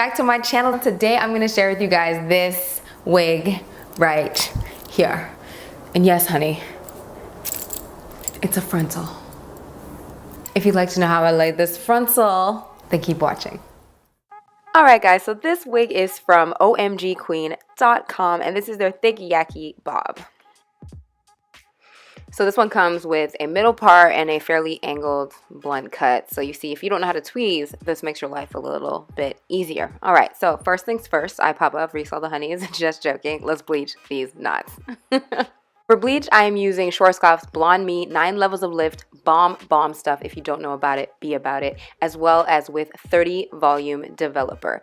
back to my channel. Today I'm gonna share with you guys this wig right here. And yes, honey, it's a frontal. If you'd like to know how I laid this frontal, then keep watching. Alright guys, so this wig is from OMGqueen.com and this is their thick Yaki bob. So this one comes with a middle part and a fairly angled blunt cut. So you see, if you don't know how to tweeze, this makes your life a little bit easier. Alright, so first things first, I pop up Reese all the honeys. Just joking. Let's bleach these knots. For bleach, I am using Schwarzkopf's Blonde Me 9 Levels of Lift Bomb Stuff. If you don't know about it, be about it. As well as with 30 Volume Developer.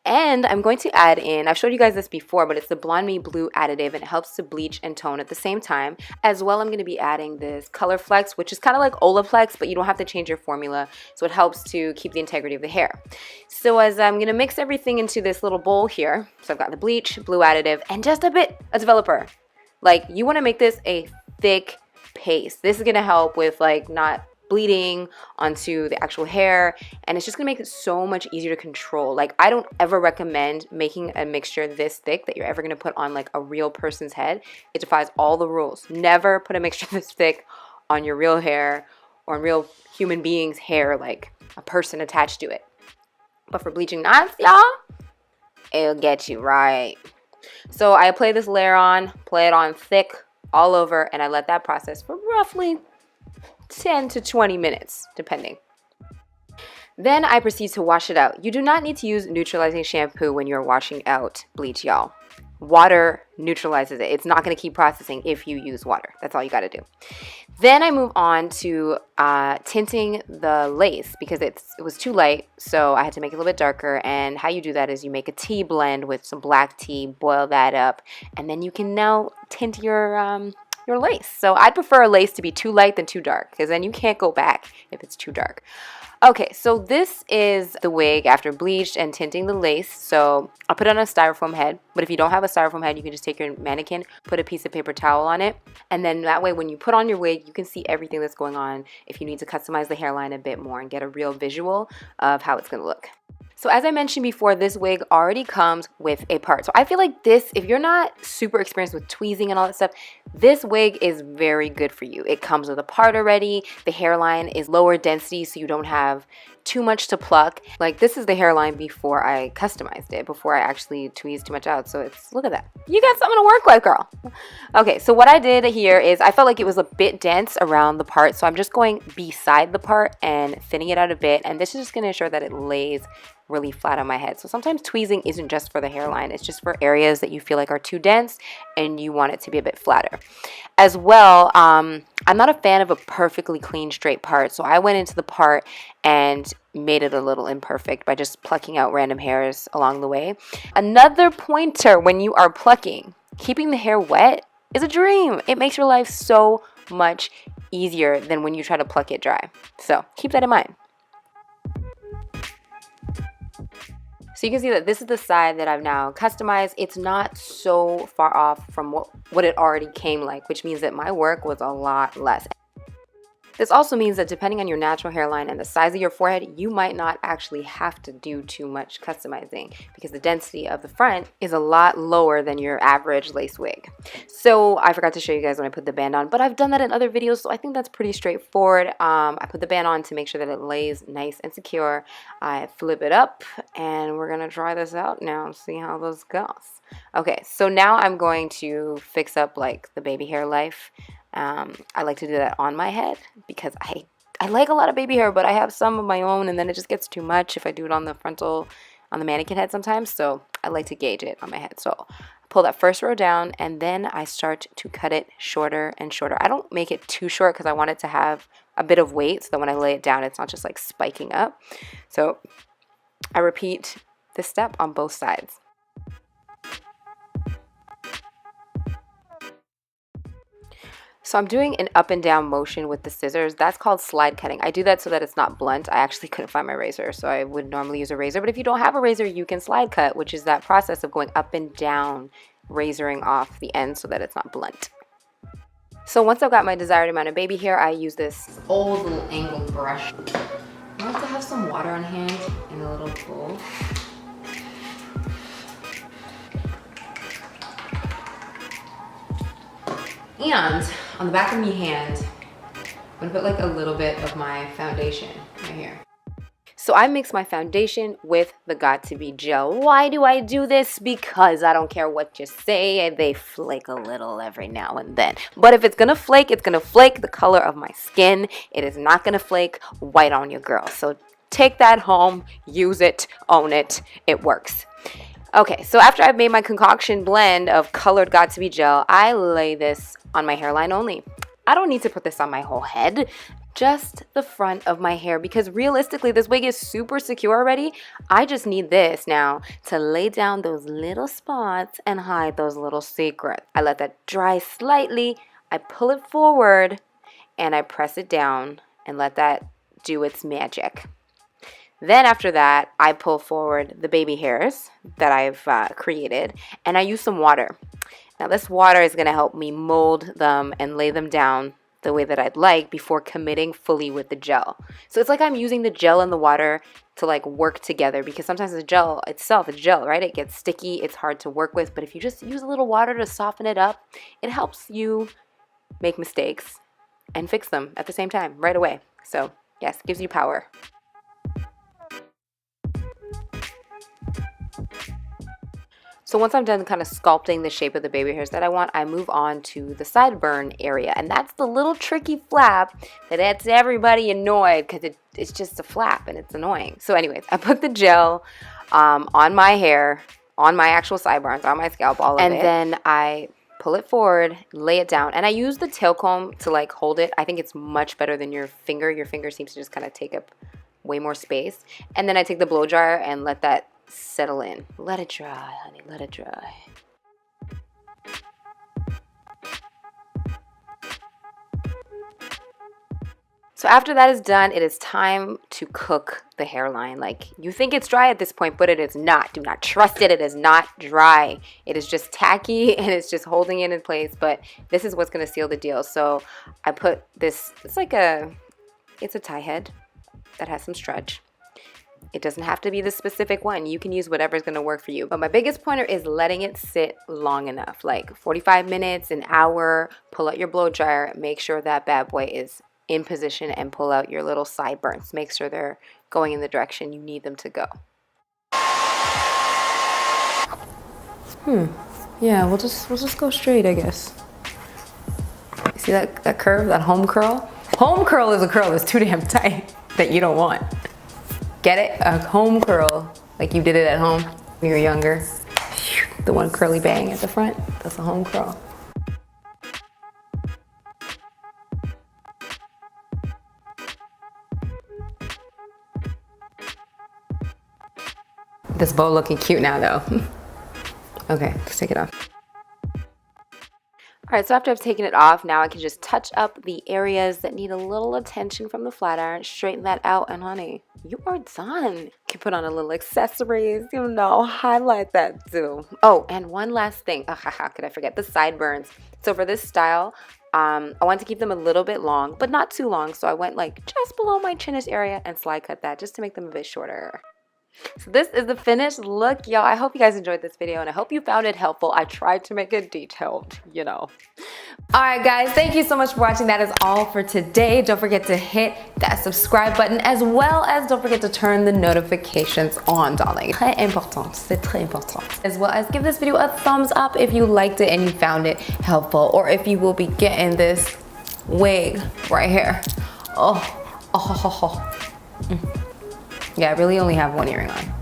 And I'm going to add in, I've showed you guys this before, but it's the Blonde Me Blue additive, and it helps to bleach and tone at the same time. As well, I'm going to be adding this Color Flex, which is kind of like Olaplex, but you don't have to change your formula, so it helps to keep the integrity of the hair. So as I'm going to mix everything into this little bowl here, so I've got the bleach, blue additive, and just a bit of developer. Like, you want to make this a thick paste. This is going to help with like not bleeding onto the actual hair, and it's just gonna make it so much easier to control. Like, I don't ever recommend making a mixture this thick that you're ever gonna put on like a real person's head. It defies all the rules. Never put a mixture this thick on your real hair or on real human beings' hair, like a person attached to it. But for bleaching knots, y'all, it'll get you right. So I apply this layer on, play it on thick all over, and I let that process for roughly 10 to 20 minutes, depending. Then I proceed to wash it out. You do not need to use neutralizing shampoo when you're washing out bleach, y'all. Water neutralizes it. It's not going to keep processing if you use water. That's all you got to do. Then I move on to tinting the lace because it was too light, so I had to make it a little bit darker. And how you do that is you make a tea blend with some black tea, boil that up, and then you can now tint your lace. So I'd prefer a lace to be too light than too dark, because then you can't go back if it's too dark. Okay, so this is the wig after bleached and tinting the lace. So I'll put it on a styrofoam head, but if you don't have a styrofoam head, you can just take your mannequin, put a piece of paper towel on it, and then that way when you put on your wig, you can see everything that's going on if you need to customize the hairline a bit more and get a real visual of how it's going to look. So as I mentioned before, this wig already comes with a part. So I feel like this, if you're not super experienced with tweezing and all that stuff, this wig is very good for you. It comes with a part already. The hairline is lower density, so you don't have too much to pluck. Like, this is the hairline before I customized it, before I actually tweezed too much out. So it's, look at that. You got something to work with, girl. Okay, so what I did here is I felt like it was a bit dense around the part, so I'm just going beside the part and thinning it out a bit, and this is just going to ensure that it lays really flat on my head. So sometimes tweezing isn't just for the hairline, it's just for areas that you feel like are too dense and you want it to be a bit flatter. As well, I'm not a fan of a perfectly clean straight part, so I went into the part and made it a little imperfect by just plucking out random hairs along the way. Another pointer when you are plucking, keeping the hair wet is a dream. It makes your life so much easier than when you try to pluck it dry. So keep that in mind. So you can see that this is the side that I've now customized. It's not so far off from what it already came like, which means that my work was a lot less. This also means that depending on your natural hairline and the size of your forehead, you might not actually have to do too much customizing because the density of the front is a lot lower than your average lace wig. So I forgot to show you guys when I put the band on, but I've done that in other videos, so I think that's pretty straightforward. I put the band on to make sure that it lays nice and secure. I flip it up, and we're gonna try this out now and see how this goes. Okay, so now I'm going to fix up like the baby hair life. I like to do that on my head because I like a lot of baby hair, but I have some of my own, and then it just gets too much if I do it on the frontal, on the mannequin head sometimes. So I like to gauge it on my head. So I pull that first row down, and then I start to cut it shorter and shorter. I don't make it too short because I want it to have a bit of weight so that when I lay it down, it's not just like spiking up. So I repeat this step on both sides. So I'm doing an up and down motion with the scissors. That's called slide cutting. I do that so that it's not blunt. I actually couldn't find my razor, so I would normally use a razor. But if you don't have a razor, you can slide cut, which is that process of going up and down, razoring off the end so that it's not blunt. So once I've got my desired amount of baby hair, I use this old little angled brush. I like to have some water on hand in a little bowl. And on the back of my hand, I'm gonna put like a little bit of my foundation right here. So I mix my foundation with the Got2b gel. Why do I do this? Because I don't care what you say, they flake a little every now and then. But if it's gonna flake, it's gonna flake the color of my skin. It is not gonna flake white on your girl. So take that home, use it, own it, it works. Okay, so after I've made my concoction blend of colored Got2b gel, I lay this on my hairline only. I don't need to put this on my whole head, just the front of my hair, because realistically this wig is super secure already. I just need this now to lay down those little spots and hide those little secrets. I let that dry slightly, I pull it forward, and I press it down and let that do its magic. Then after that, I pull forward the baby hairs that I've created, and I use some water. Now this water is going to help me mold them and lay them down the way that I'd like before committing fully with the gel. So it's like I'm using the gel and the water to like work together, because sometimes the gel itself is gel, right? It gets sticky, it's hard to work with, but if you just use a little water to soften it up, it helps you make mistakes and fix them at the same time right away. So yes, it gives you power. So once I'm done kind of sculpting the shape of the baby hairs that I want, I move on to the sideburn area. And that's the little tricky flap that gets everybody annoyed, because it's just a flap and it's annoying. So anyways, I put the gel on my hair, on my actual sideburns, on my scalp, all of it. And then I pull it forward, lay it down. And I use the tail comb to like hold it. I think it's much better than your finger. Your finger seems to just kind of take up way more space. And then I take the blow dryer and let that settle in. Let it dry, honey, let it dry. So after that is done, it is time to cook the hairline. Like, you think it's dry at this point, but it is not. Do not trust it. It is not dry. It is just tacky and it's just holding it in place, but this is what's going to seal the deal. So I put this, it's a tie head that has some stretch. It doesn't have to be the specific one. You can use whatever's going to work for you. But my biggest pointer is letting it sit long enough, like 45 minutes, an hour. Pull out your blow dryer. Make sure that bad boy is in position, and pull out your little sideburns. Make sure they're going in the direction you need them to go. Yeah, we'll just go straight, I guess. You see that curve, that home curl? Home curl is a curl that's too damn tight that you don't want. Get it? A home curl, like you did it at home when you were younger. The one curly bang at the front, that's a home curl. This bow looking cute now though. Okay, let's take it off. All right, so after I've taken it off, now I can just touch up the areas that need a little attention from the flat iron, straighten that out, and honey, you are done. You can put on a little accessories, you know, highlight that too. Oh, and one last thing. How could I forget? The sideburns. So for this style, I want to keep them a little bit long, but not too long. So I went like just below my chinnish area and slide cut that just to make them a bit shorter. So this is the finished look, y'all. I hope you guys enjoyed this video and I hope you found it helpful. I tried to make it detailed, you know. Alright guys, thank you so much for watching. That is all for today. Don't forget to hit that subscribe button, as well as don't forget to turn the notifications on, darling. Très important. C'est très important. As well as give this video a thumbs up if you liked it and you found it helpful, or if you will be getting this wig right here. Oh. Yeah, I really only have one earring on.